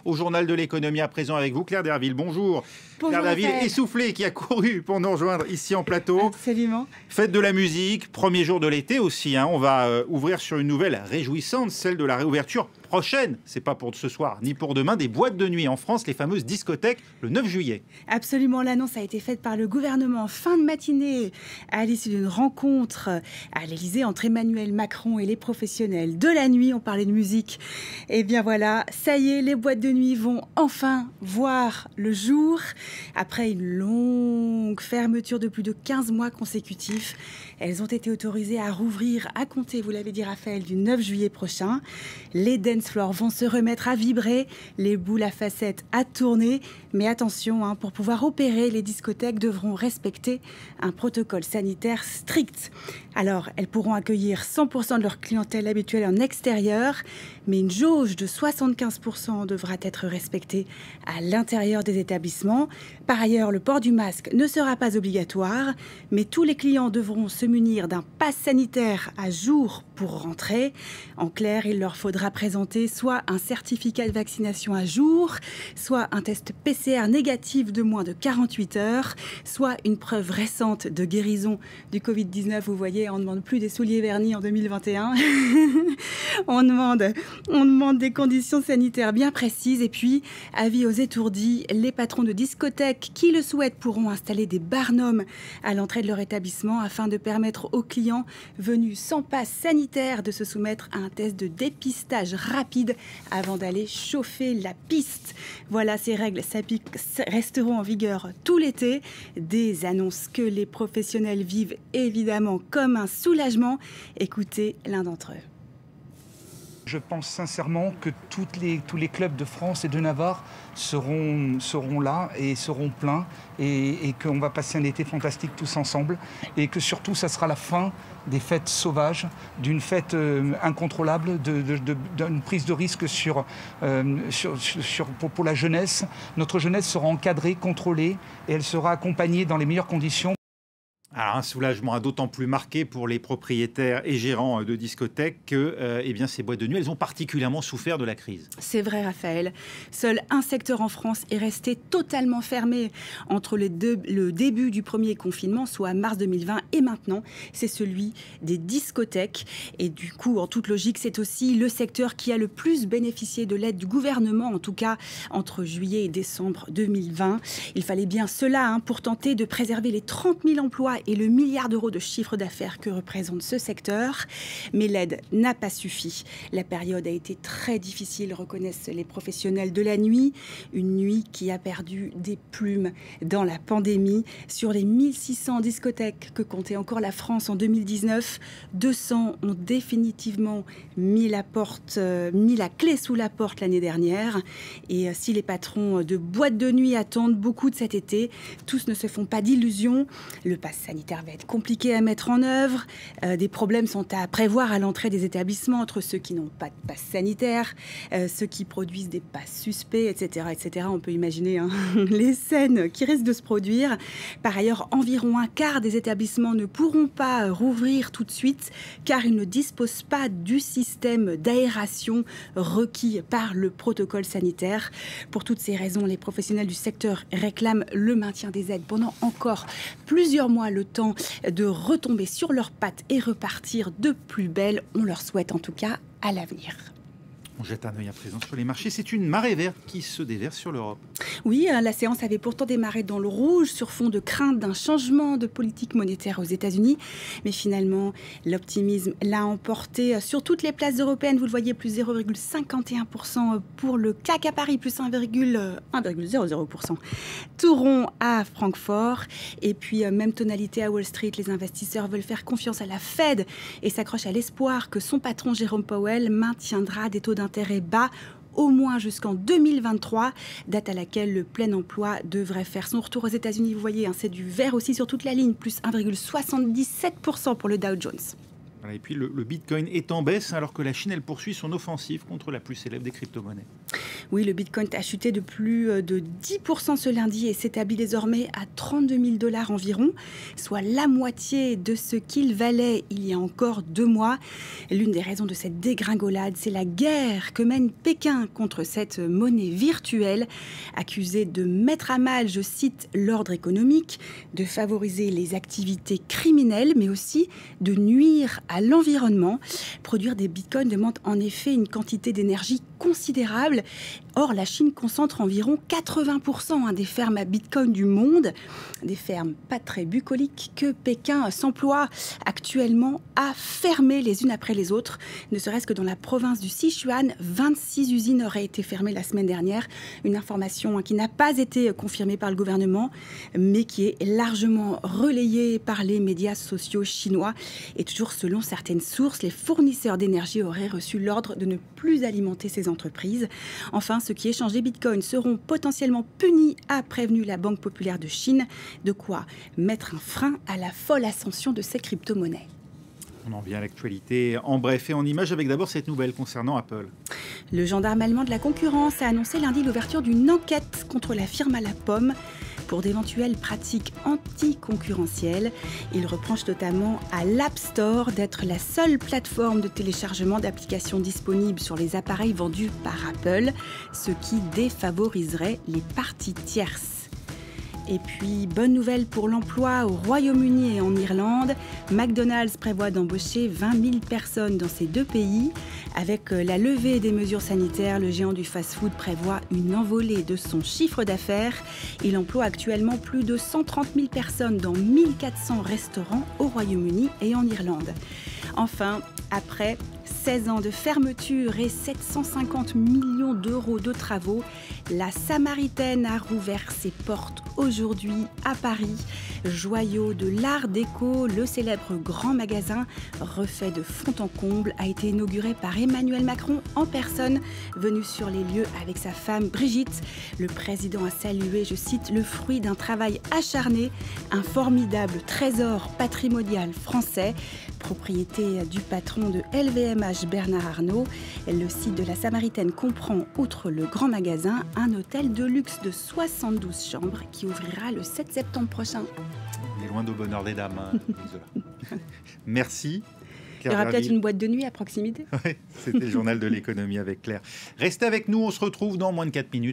Au journal de l'économie à présent avec vous, Claire Derville. Bonjour. Bonjour Claire Derville, Raphaël. essoufflée, qui a couru pour nous rejoindre ici en plateau. Absolument. Fête de la musique, premier jour de l'été aussi. On va ouvrir sur une nouvelle réjouissante, celle de la réouverture prochaine. C'est pas pour ce soir ni pour demain, des boîtes de nuit en France, les fameuses discothèques, le 9 juillet. Absolument, l'annonce a été faite par le gouvernement en fin de matinée à l'issue d'une rencontre à l'Élysée entre Emmanuel Macron et les professionnels de la nuit. On parlait de musique. Et bien voilà, ça y est, les boîtes de nuit vont enfin voir le jour. Après une longue fermeture de plus de 15 mois consécutifs, elles ont été autorisées à rouvrir à compter, vous l'avez dit Raphaël, du 9 juillet prochain. Les dance floors vont se remettre à vibrer, les boules à facettes à tourner. Mais attention, pour pouvoir opérer, les discothèques devront respecter un protocole sanitaire strict. Alors, elles pourront accueillir 100% de leur clientèle habituelle en extérieur, mais une jauge de 75% devra être respectée à l'intérieur des établissements. Par ailleurs, le port du masque ne sera pas obligatoire, mais tous les clients devront se munir d'un pass sanitaire à jour pour rentrer. En clair, il leur faudra présenter soit un certificat de vaccination à jour, soit un test PCR négatif de moins de 48 heures, soit une preuve récente de guérison du Covid-19. Vous voyez, on ne demande plus des souliers vernis en 2021. on demande des conditions sanitaires bien précises. Et puis, avis aux étourdis, les patrons de discothèques qui le souhaitent pourront installer des barnums à l'entrée de leur établissement afin de permettre aux clients venus sans passe sanitaire de se soumettre à un test de dépistage rapide avant d'aller chauffer la piste. Voilà, ces règles resteront en vigueur tout l'été. Des annonces que les professionnels vivent évidemment comme un soulagement. Écoutez l'un d'entre eux. Je pense sincèrement que tous les clubs de France et de Navarre seront là et seront pleins et qu'on va passer un été fantastique tous ensemble et que surtout ça sera la fin des fêtes sauvages, d'une fête incontrôlable, d'une prise de risque pour la jeunesse. Notre jeunesse sera encadrée, contrôlée et elle sera accompagnée dans les meilleures conditions. Alors un soulagement d'autant plus marqué pour les propriétaires et gérants de discothèques que ces boîtes de nuit, elles ont particulièrement souffert de la crise. C'est vrai Raphaël. Seul un secteur en France est resté totalement fermé entre le début du premier confinement, soit mars 2020, et maintenant, c'est celui des discothèques. Et du coup, en toute logique, c'est aussi le secteur qui a le plus bénéficié de l'aide du gouvernement, en tout cas entre juillet et décembre 2020. Il fallait bien cela pour tenter de préserver les 30 000 emplois et le milliard d'euros de chiffre d'affaires que représente ce secteur. Mais l'aide n'a pas suffi. La période a été très difficile, reconnaissent les professionnels de la nuit. Une nuit qui a perdu des plumes dans la pandémie. Sur les 1600 discothèques que comptait encore la France en 2019, 200 ont définitivement mis la clé sous la porte l'année dernière. Et si les patrons de boîtes de nuit attendent beaucoup de cet été, tous ne se font pas d'illusions. Le pass sanitaire va être compliqué à mettre en œuvre. Des problèmes sont à prévoir à l'entrée des établissements entre ceux qui n'ont pas de pass sanitaire, ceux qui produisent des passes suspects, etc., etc. On peut imaginer les scènes qui risquent de se produire. Par ailleurs, environ un quart des établissements ne pourront pas rouvrir tout de suite car ils ne disposent pas du système d'aération requis par le protocole sanitaire. Pour toutes ces raisons, les professionnels du secteur réclament le maintien des aides pendant encore plusieurs mois, le temps de retomber sur leurs pattes et repartir de plus belle. On leur souhaite en tout cas à l'avenir. On jette un œil à présent sur les marchés. C'est une marée verte qui se déverse sur l'Europe. Oui, la séance avait pourtant démarré dans le rouge sur fond de crainte d'un changement de politique monétaire aux États-Unis. Mais finalement, l'optimisme l'a emporté sur toutes les places européennes. Vous le voyez, plus 0,51% pour le CAC à Paris, plus 1,00%. Tout rond à Francfort. Et puis, même tonalité à Wall Street. Les investisseurs veulent faire confiance à la Fed et s'accrochent à l'espoir que son patron Jérôme Powell maintiendra des taux d'intérêt bas au moins jusqu'en 2023, date à laquelle le plein emploi devrait faire son retour aux États-Unis. Vous voyez, c'est du vert aussi sur toute la ligne, plus 1,77% pour le Dow Jones. Voilà, et puis le Bitcoin est en baisse alors que la Chine, elle poursuit son offensive contre la plus célèbre des crypto-monnaies. Oui, le Bitcoin a chuté de plus de 10% ce lundi et s'établit désormais à 32 000 $ environ, soit la moitié de ce qu'il valait il y a encore 2 mois. L'une des raisons de cette dégringolade, c'est la guerre que mène Pékin contre cette monnaie virtuelle, accusée de mettre à mal, je cite, l'ordre économique, de favoriser les activités criminelles, mais aussi de nuire à l'environnement. Produire des bitcoins demande en effet une quantité d'énergie considérable. Or, la Chine concentre environ 80% des fermes à bitcoin du monde, des fermes pas très bucoliques que Pékin s'emploie actuellement à fermer les unes après les autres. Ne serait-ce que dans la province du Sichuan, 26 usines auraient été fermées la semaine dernière. Une information qui n'a pas été confirmée par le gouvernement, mais qui est largement relayée par les médias sociaux chinois. Et toujours selon certaines sources, les fournisseurs d'énergie auraient reçu l'ordre de ne plus alimenter ces entreprises. Enfin, ceux qui échangent des bitcoins seront potentiellement punis, a prévenu la Banque populaire de Chine. De quoi mettre un frein à la folle ascension de ces crypto-monnaies. On en vient à l'actualité en bref et en images avec d'abord cette nouvelle concernant Apple. Le gendarme allemand de la concurrence a annoncé lundi l'ouverture d'une enquête contre la firme à la pomme pour d'éventuelles pratiques anticoncurrentielles. Il reproche notamment à l'App Store d'être la seule plateforme de téléchargement d'applications disponibles sur les appareils vendus par Apple, ce qui défavoriserait les parties tierces. Et puis, bonne nouvelle pour l'emploi au Royaume-Uni et en Irlande. McDonald's prévoit d'embaucher 20 000 personnes dans ces deux pays. Avec la levée des mesures sanitaires, le géant du fast-food prévoit une envolée de son chiffre d'affaires. Il emploie actuellement plus de 130 000 personnes dans 1400 restaurants au Royaume-Uni et en Irlande. Enfin, après 16 ans de fermeture et 750 millions d'euros de travaux, la Samaritaine a rouvert ses portes aujourd'hui à Paris. Joyau de l'art déco, le célèbre grand magasin refait de fond en comble a été inauguré par Emmanuel Macron en personne, venu sur les lieux avec sa femme Brigitte. Le président a salué, je cite, le fruit d'un travail acharné, un formidable trésor patrimonial français, propriété du patron de LVMH Bernard Arnault. Le site de la Samaritaine comprend, outre le grand magasin, un hôtel de luxe de 72 chambres qui ouvrira le 7 septembre prochain. On est loin du bonheur des dames, hein, Merci. Il y aura peut-être une boîte de nuit à proximité. Oui, c'était le journal de l'économie avec Claire. Restez avec nous, on se retrouve dans moins de 4 minutes.